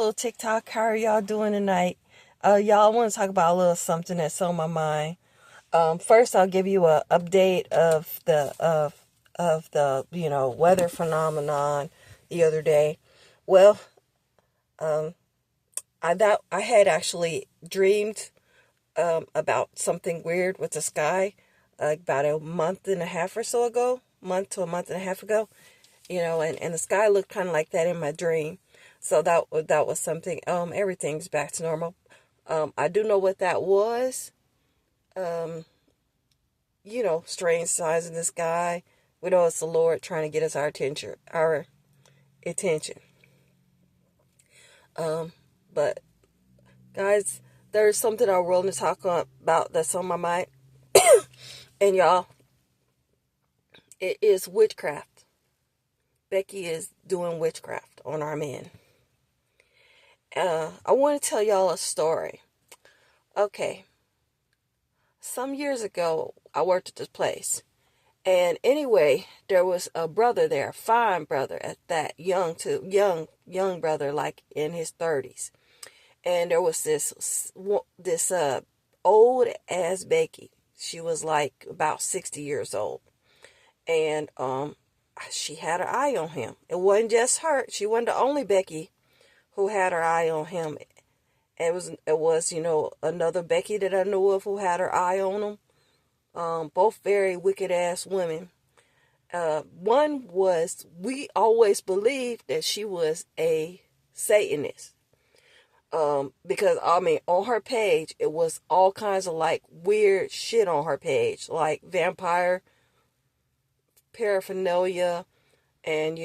Hello, TikTok. How are y'all doing tonight? Y'all, I want to talk about a little something that's on my mind. First, I'll give you a update of the weather phenomenon the other day. Well, I had actually dreamed about something weird with the sky about a month and a half or so ago, month to a month and a half ago. And the sky looked kind of like that in my dream. So that was something. Everything's back to normal. I do know what that was. Strange signs in the sky. We know it's the Lord trying to get us our attention. But guys, there's something I'm willing to talk about that's on my mind. And y'all, it is witchcraft. Becky is doing witchcraft on our men. I want to tell y'all a story. Okay. Some years ago, I worked at this place. And anyway, there was a brother there, fine brother at that, young brother, like in his 30s. And there was this old ass Becky. She was like about 60 years old. And she had her eye on him. It wasn't just her. She wasn't the only Becky who had her eye on him. It was another Becky that I knew of who had her eye on him. Both very wicked ass women. One was, we always believed that she was a Satanist. Because on her page, it was all kinds of like weird shit on her page, like vampire paraphernalia, and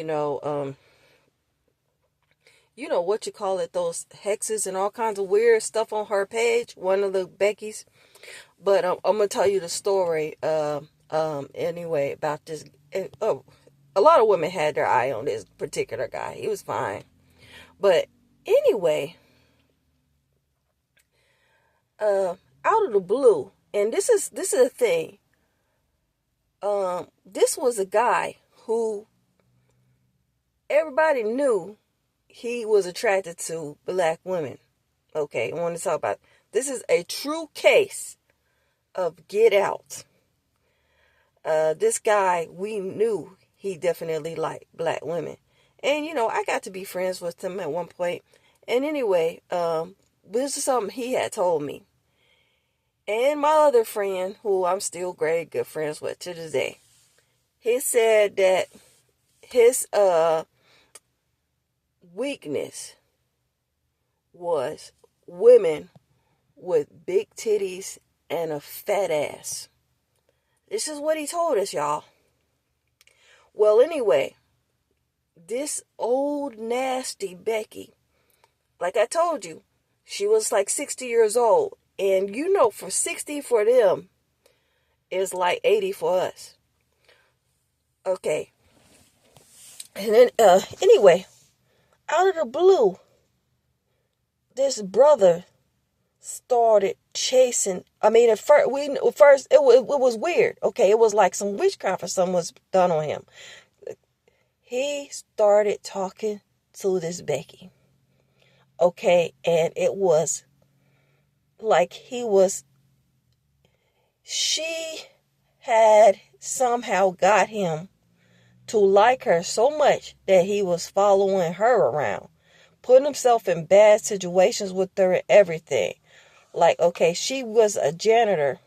what you call it, those hexes and all kinds of weird stuff on her page, one of the Becky's. But I'm gonna tell you the story. Anyway, about this. A lot of women had their eye on this particular guy. He was fine, but anyway, out of the blue, and this is a thing. This was a guy who everybody knew he was attracted to black women. Okay, I want to talk about this. Is a true case of Get Out. This guy, we knew he definitely liked black women. And, I got to be friends with him at one point. And anyway, this is something he had told me. And my other friend, who I'm still great good friends with to this day, he said that his weakness was women with big titties and a fat ass. This is what he told us, y'all. Well, anyway, this old nasty Becky, like I told you, she was like 60 years old. And for 60 for them is like 80 for us. Okay. And then, anyway, out of the blue, this brother started chasing. At first it was weird. Okay, it was like some witchcraft or something was done on him. He started talking to this Becky. Okay, and it was like she had somehow got him to like her so much that he was following her around, putting himself in bad situations with her and everything. Like, okay, she was a janitor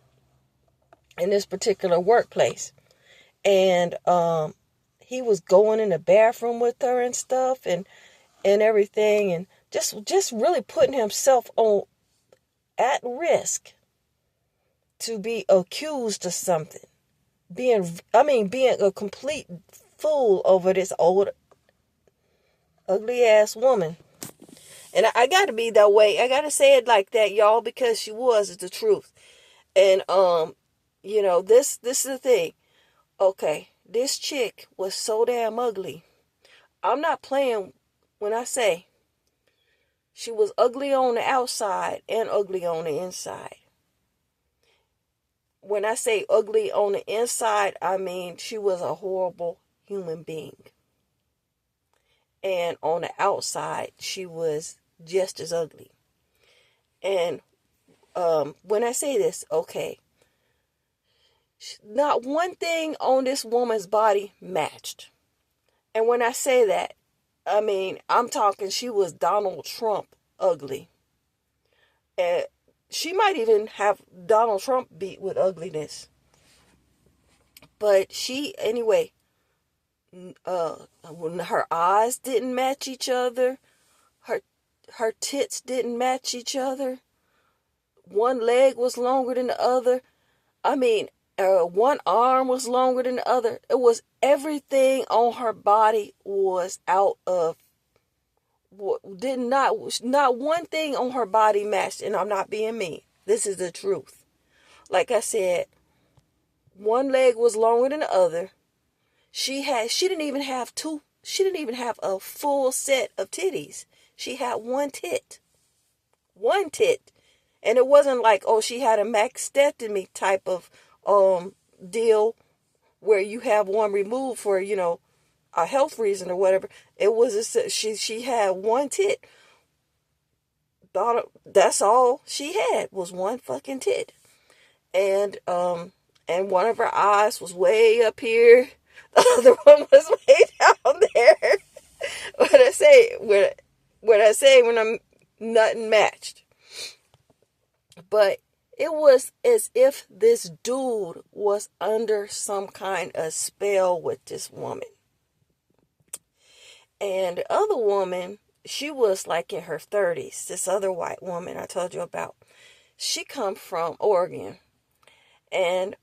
in this particular workplace. And he was going in the bathroom with her and stuff and everything. And just really putting himself at risk to be accused of something. Being a complete fool over this old, ugly ass woman. And I got to be that way. I got to say it like that, y'all, because she was the truth. And, this is the thing. Okay, this chick was so damn ugly. I'm not playing when I say she was ugly on the outside and ugly on the inside. When I say ugly on the inside, I mean she was a horrible human being. And on the outside, she was just as ugly. And when I say this, okay, not one thing on this woman's body matched. And when I say that, I mean, I'm talking she was Donald Trump ugly. And she might even have Donald Trump beat with ugliness. But anyway, when her eyes didn't match each other, her tits didn't match each other. One leg was longer than the other. I mean, one arm was longer than the other. It was everything on her body was out of, not one thing on her body matched. And I'm not being mean. This is the truth. Like I said, one leg was longer than the other. She didn't even have a full set of titties. She had one tit. One tit. And it wasn't like, oh, she had a mastectomy type of deal where you have one removed for, a health reason or whatever. It was she had one tit. That's all she had was one fucking tit. And one of her eyes was way up here. The other one was way down there. When I say when I'm nothing matched. But it was as if this dude was under some kind of spell with this woman. And the other woman, she was like in her 30s. This other white woman I told you about. She come from Oregon. And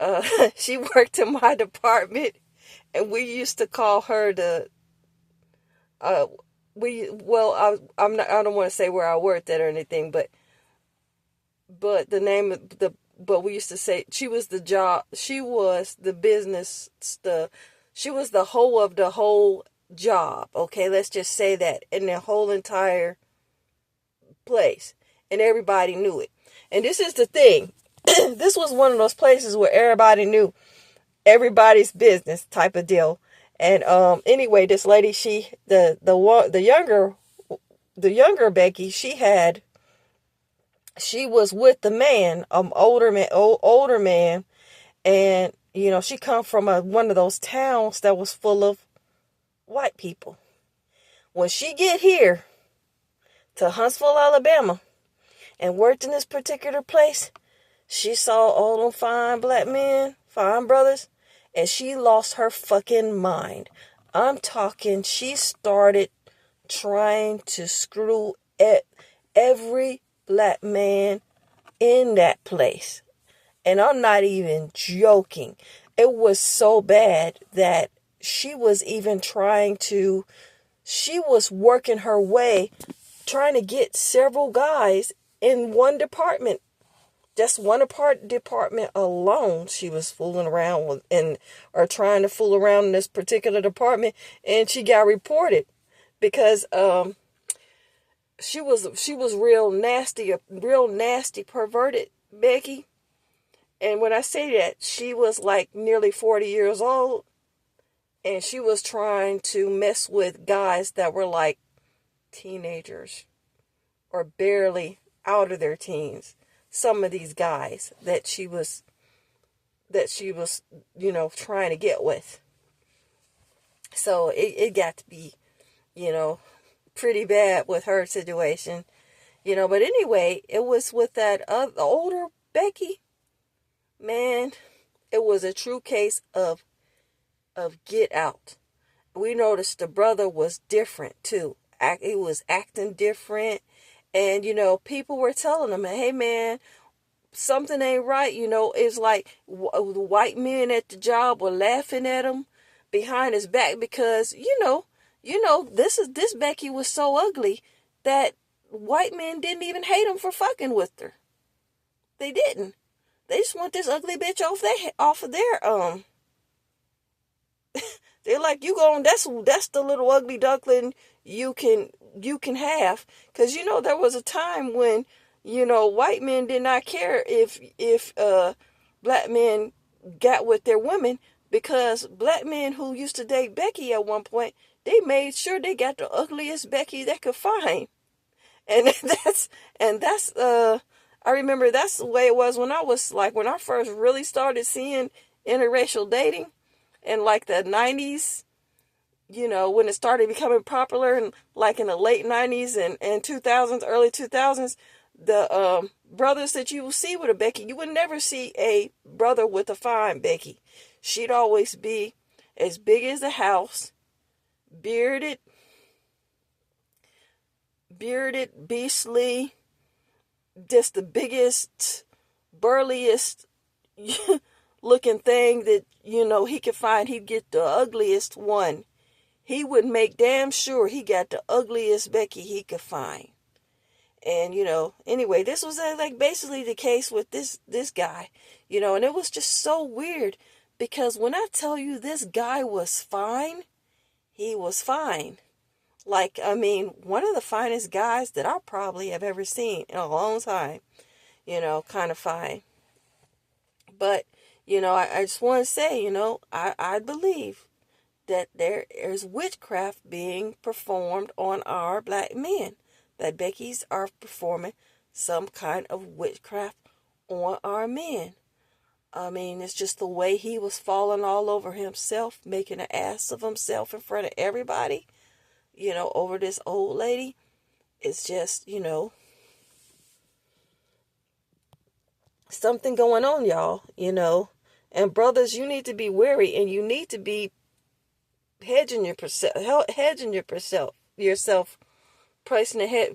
she worked in my department. And we used to call her I don't want to say where I worked at or anything, but we used to say she was the business, she was the whole of the whole job. Okay, let's just say that in the whole entire place, and everybody knew it. And this is the thing. This was one of those places where everybody knew everybody's business type of deal. And anyway, this lady, the younger Becky, she was with the man, older man, and she come from one of those towns that was full of white people. When she get here to Huntsville, Alabama, and worked in this particular place, she saw all them fine black men, fine brothers, and she lost her fucking mind. I'm talking, she started trying to screw every black man in that place. And I'm not even joking. It was so bad that she was working her way, trying to get several guys in one department. Just one department alone, she was fooling around with, or trying to fool around in this particular department, and she got reported because she was real nasty, perverted, Becky. And when I say that, she was like nearly 40 years old, and she was trying to mess with guys that were like teenagers or barely out of their teens. Some of these guys that she was, trying to get with. So it got to be, pretty bad with her situation, but anyway, it was with that older Becky, man, it was a true case of get out. We noticed the brother was different too. He was acting different. And, people were telling him, hey, man, something ain't right. It's like the white men at the job were laughing at him behind his back because, this Becky was so ugly that white men didn't even hate him for fucking with her. They didn't. They just want this ugly bitch off of their, they're like, that's the little ugly duckling you can have. Because, there was a time when, white men did not care if black men got with their women, because black men who used to date Becky at one point, they made sure they got the ugliest Becky they could find. And that's I remember that's the way it was when when I first really started seeing interracial dating in like the 90s, when it started becoming popular, and like in the late 90s and 2000s, early 2000s, the brothers that you will see with a Becky, you would never see a brother with a fine Becky. She'd always be as big as the house, bearded, beastly, just the biggest, burliest looking thing that, he could find. He'd get the ugliest one. He would make damn sure he got the ugliest Becky he could find. And, anyway, this was like basically the case with this guy, and it was just so weird because when I tell you this guy was fine, he was fine. Like, I mean, one of the finest guys that I probably have ever seen in a long time, kind of fine. But, I just want to say, I believe that there is witchcraft being performed on our black men. That Becky's are performing some kind of witchcraft on our men. I mean, it's just the way he was falling all over himself, making an ass of himself in front of everybody, over this old lady. It's just, something going on, y'all, And brothers, you need to be wary, and you need to be hedging yourself,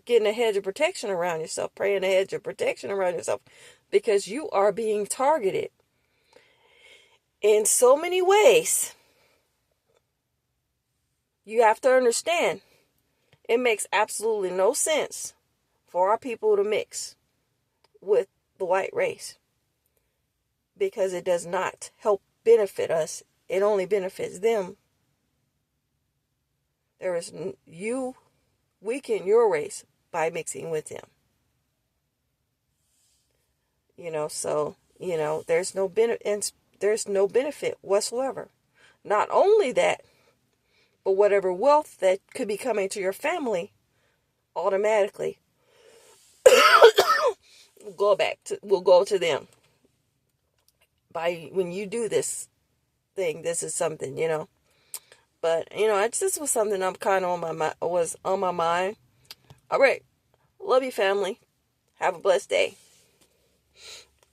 getting a hedge of protection around yourself, praying a hedge of protection around yourself, because you are being targeted in so many ways. You have to understand, it makes absolutely no sense for our people to mix with the white race, because it does not help benefit us. It only benefits them. You weaken your race by mixing with them. So, there's no benefit whatsoever. Not only that, but whatever wealth that could be coming to your family automatically will go to them. When you do this thing, this is something, But, this was something I'm kind of was on my mind. All right. Love you, family. Have a blessed day.